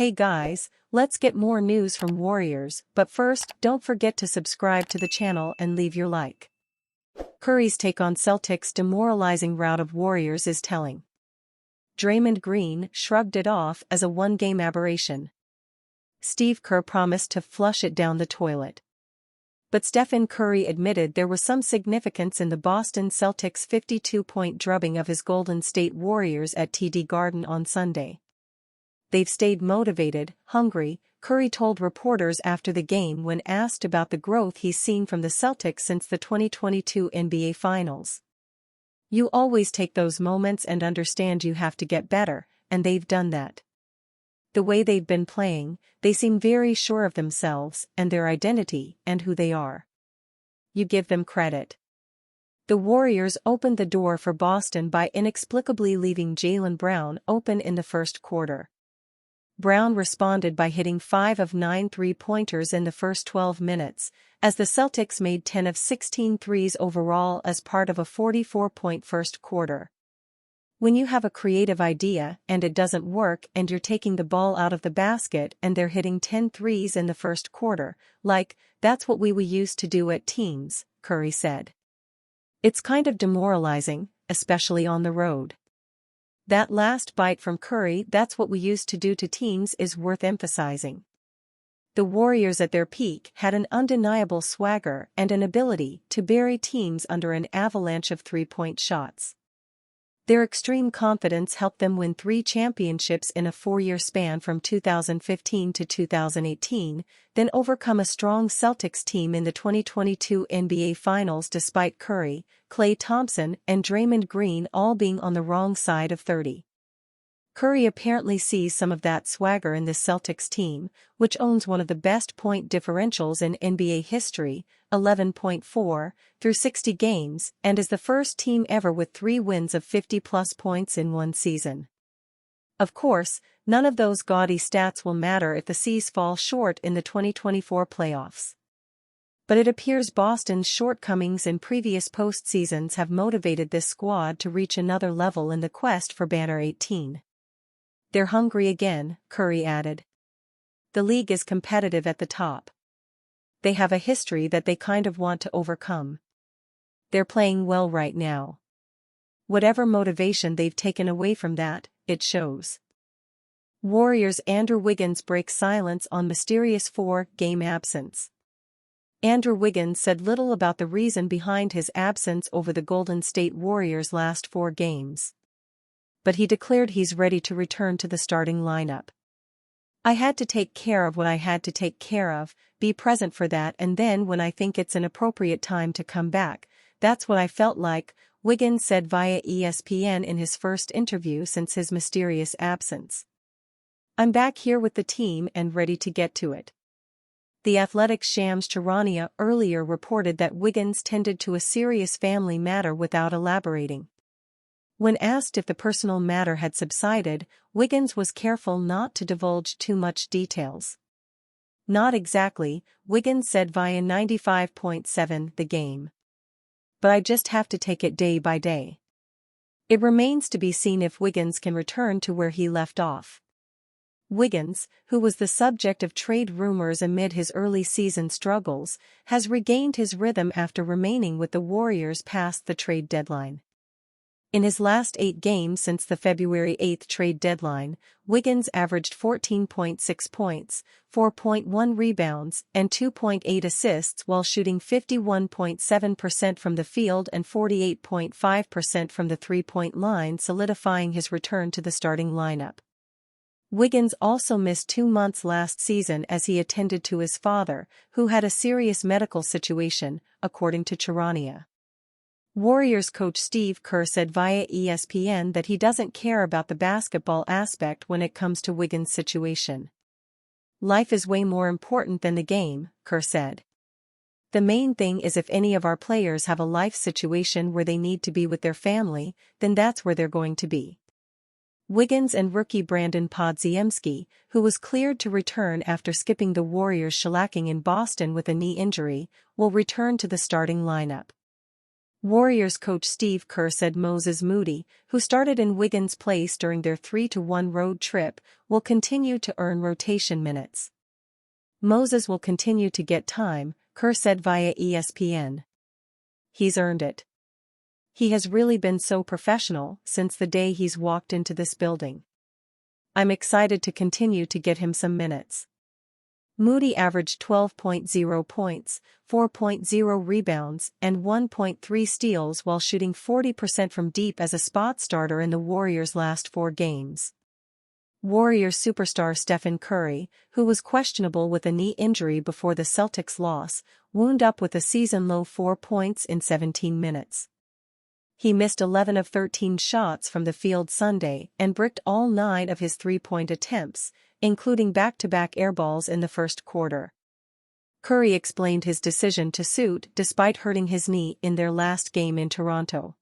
Hey guys, let's get more news from Warriors, but first, don't forget to subscribe to the channel and leave your like. Curry's take on Celtics' demoralizing rout of Warriors is telling. Draymond Green shrugged it off as a one-game aberration. Steve Kerr promised to flush it down the toilet. But Stephen Curry admitted there was some significance in the Boston Celtics' 52-point drubbing of his Golden State Warriors at TD Garden on Sunday. They've stayed motivated, hungry, Curry told reporters after the game when asked about the growth he's seen from the Celtics since the 2022 NBA Finals. You always take those moments and understand you have to get better, and they've done that. The way they've been playing, they seem very sure of themselves and their identity and who they are. You give them credit. The Warriors opened the door for Boston by inexplicably leaving Jaylen Brown open in the first quarter. Brown responded by hitting 5 of 9 three-pointers in the first 12 minutes, as the Celtics made 10 of 16 threes overall as part of a 44-point first quarter. When you have a creative idea and it doesn't work and you're taking the ball out of the basket and they're hitting 10 threes in the first quarter, that's what we used to do at teams, Curry said. It's kind of demoralizing, especially on the road. That last bite from Curry, that's what we used to do to teams, is worth emphasizing. The Warriors at their peak had an undeniable swagger and an ability to bury teams under an avalanche of three-point shots. Their extreme confidence helped them win 3 championships in a 4-year span from 2015 to 2018, then overcome a strong Celtics team in the 2022 NBA Finals despite Curry, Klay Thompson, and Draymond Green all being on the wrong side of 30. Curry apparently sees some of that swagger in this Celtics team, which owns one of the best point differentials in NBA history, 11.4, through 60 games, and is the first team ever with 3 wins of 50-plus points in one season. Of course, none of those gaudy stats will matter if the C's fall short in the 2024 playoffs. But it appears Boston's shortcomings in previous postseasons have motivated this squad to reach another level in the quest for Banner 18. They're hungry again, Curry added. The league is competitive at the top. They have a history that they kind of want to overcome. They're playing well right now. Whatever motivation they've taken away from that, it shows. Warriors' Andrew Wiggins breaks silence on mysterious 4-game absence. Andrew Wiggins said little about the reason behind his absence over the Golden State Warriors' last 4 games. But he declared he's ready to return to the starting lineup. I had to take care of what I had to take care of, be present for that, and then when I think it's an appropriate time to come back, that's what I felt like, Wiggins said via ESPN in his first interview since his mysterious absence. I'm back here with the team and ready to get to it. The Athletic's Shams Charania earlier reported that Wiggins tended to a serious family matter without elaborating. When asked if the personal matter had subsided, Wiggins was careful not to divulge too much details. Not exactly, Wiggins said via 95.7 The Game. But I just have to take it day by day. It remains to be seen if Wiggins can return to where he left off. Wiggins, who was the subject of trade rumors amid his early season struggles, has regained his rhythm after remaining with the Warriors past the trade deadline. In his last 8 games since the February 8 trade deadline, Wiggins averaged 14.6 points, 4.1 rebounds, and 2.8 assists while shooting 51.7% from the field and 48.5% from the three-point line, solidifying his return to the starting lineup. Wiggins also missed 2 months last season as he attended to his father, who had a serious medical situation, according to Charania. Warriors coach Steve Kerr said via ESPN that he doesn't care about the basketball aspect when it comes to Wiggins' situation. Life is way more important than the game, Kerr said. The main thing is if any of our players have a life situation where they need to be with their family, then that's where they're going to be. Wiggins and rookie Brandon Podziemski, who was cleared to return after skipping the Warriors' shellacking in Boston with a knee injury, will return to the starting lineup. Warriors coach Steve Kerr said Moses Moody, who started in Wiggins' place during their 3-1 road trip, will continue to earn rotation minutes. Moses will continue to get time, Kerr said via ESPN. He's earned it. He has really been so professional since the day he's walked into this building. I'm excited to continue to get him some minutes. Moody averaged 12.0 points, 4.0 rebounds, and 1.3 steals while shooting 40% from deep as a spot starter in the Warriors' last 4 games. Warriors superstar Stephen Curry, who was questionable with a knee injury before the Celtics' loss, wound up with a season-low 4 points in 17 minutes. He missed 11 of 13 shots from the field Sunday and bricked all 9 of his three-point attempts, including back-to-back airballs in the first quarter. Curry explained his decision to suit despite hurting his knee in their last game in Toronto.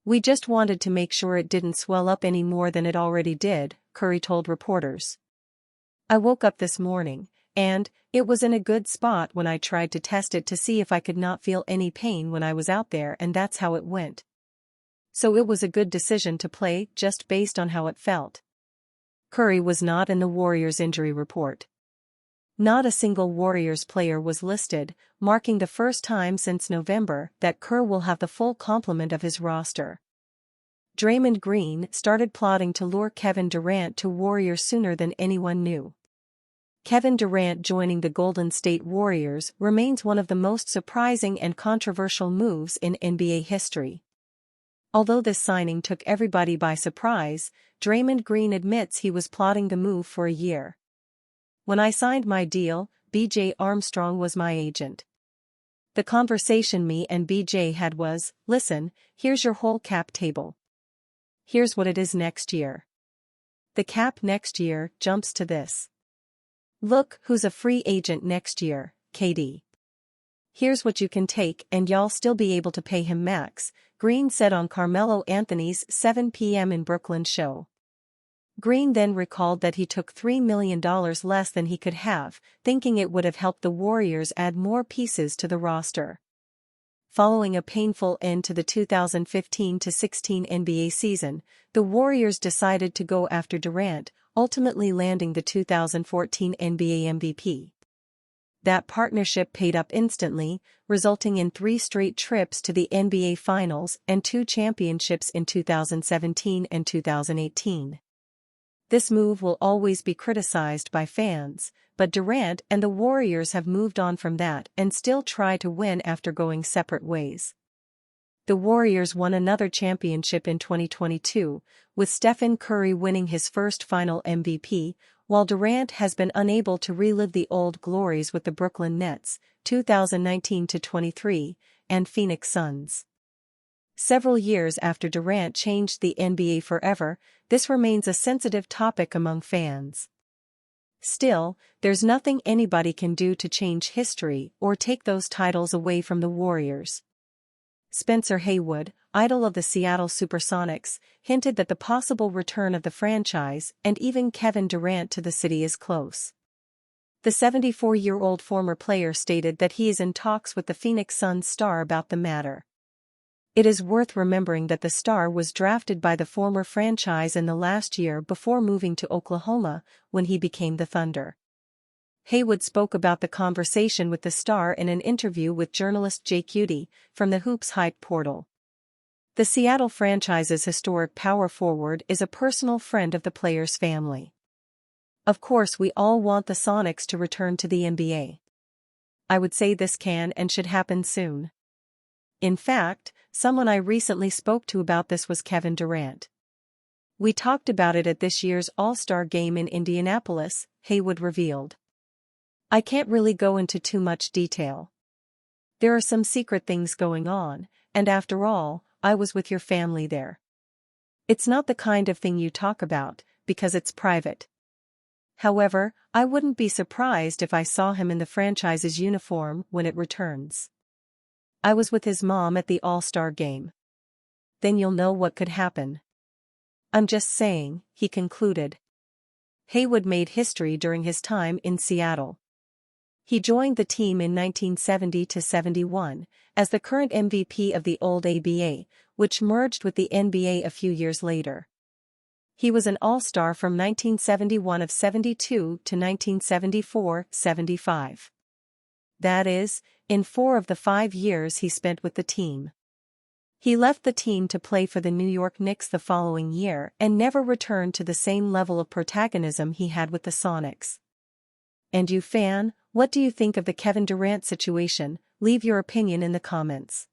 "We just wanted to make sure it didn't swell up any more than it already did," Curry told reporters. "I woke up this morning, and it was in a good spot when I tried to test it to see if I could not feel any pain when I was out there, and that's how it went. So it was a good decision to play just based on how it felt." Curry was not in the Warriors' injury report. Not a single Warriors player was listed, marking the first time since November that Kerr will have the full complement of his roster. Draymond Green started plotting to lure Kevin Durant to Warriors sooner than anyone knew. Kevin Durant joining the Golden State Warriors remains one of the most surprising and controversial moves in NBA history. Although this signing took everybody by surprise, Draymond Green admits he was plotting the move for a year. "When I signed my deal, BJ Armstrong was my agent. The conversation me and BJ had was, listen, here's your whole cap table. Here's what it is next year. The cap next year jumps to this. Look who's a free agent next year, KD. Here's what you can take and y'all still be able to pay him max," Green said on Carmelo Anthony's 7 p.m. in Brooklyn show. Green then recalled that he took $3 million less than he could have, thinking it would have helped the Warriors add more pieces to the roster. Following a painful end to the 2015-16 NBA season, the Warriors decided to go after Durant, ultimately landing the 2014 NBA MVP. That partnership paid up instantly, resulting in 3 straight trips to the NBA Finals and 2 championships in 2017 and 2018. This move will always be criticized by fans, but Durant and the Warriors have moved on from that and still try to win after going separate ways. The Warriors won another championship in 2022, with Stephen Curry winning his first final MVP, while Durant has been unable to relive the old glories with the Brooklyn Nets, 2019-23, and Phoenix Suns. Several years after Durant changed the NBA forever, this remains a sensitive topic among fans. Still, there's nothing anybody can do to change history or take those titles away from the Warriors. Spencer Haywood, idol of the Seattle Supersonics, hinted that the possible return of the franchise and even Kevin Durant to the city is close. The 74-year-old former player stated that he is in talks with the Phoenix Suns star about the matter. It is worth remembering that the star was drafted by the former franchise in the last year before moving to Oklahoma, when he became the Thunder. Haywood spoke about the conversation with the star in an interview with journalist Jake Udy from the Hoops Hype portal. The Seattle franchise's historic power forward is a personal friend of the player's family. Of course, we all want the Sonics to return to the NBA. I would say this can and should happen soon. In fact, someone I recently spoke to about this was Kevin Durant. We talked about it at this year's All-Star game in Indianapolis, Haywood revealed. I can't really go into too much detail. There are some secret things going on, and after all, I was with your family there. It's not the kind of thing you talk about, because it's private. However, I wouldn't be surprised if I saw him in the franchise's uniform when it returns. I was with his mom at the All-Star game. Then you'll know what could happen. I'm just saying, he concluded. Haywood made history during his time in Seattle. He joined the team in 1970-71 as the current MVP of the old ABA, which merged with the NBA a few years later. He was an All-Star from 1971-72 to 1974-75. That is, in 4 of the 5 years he spent with the team. He left the team to play for the New York Knicks the following year and never returned to the same level of protagonism he had with the Sonics. And you fan, what do you think of the Kevin Durant situation? Leave your opinion in the comments.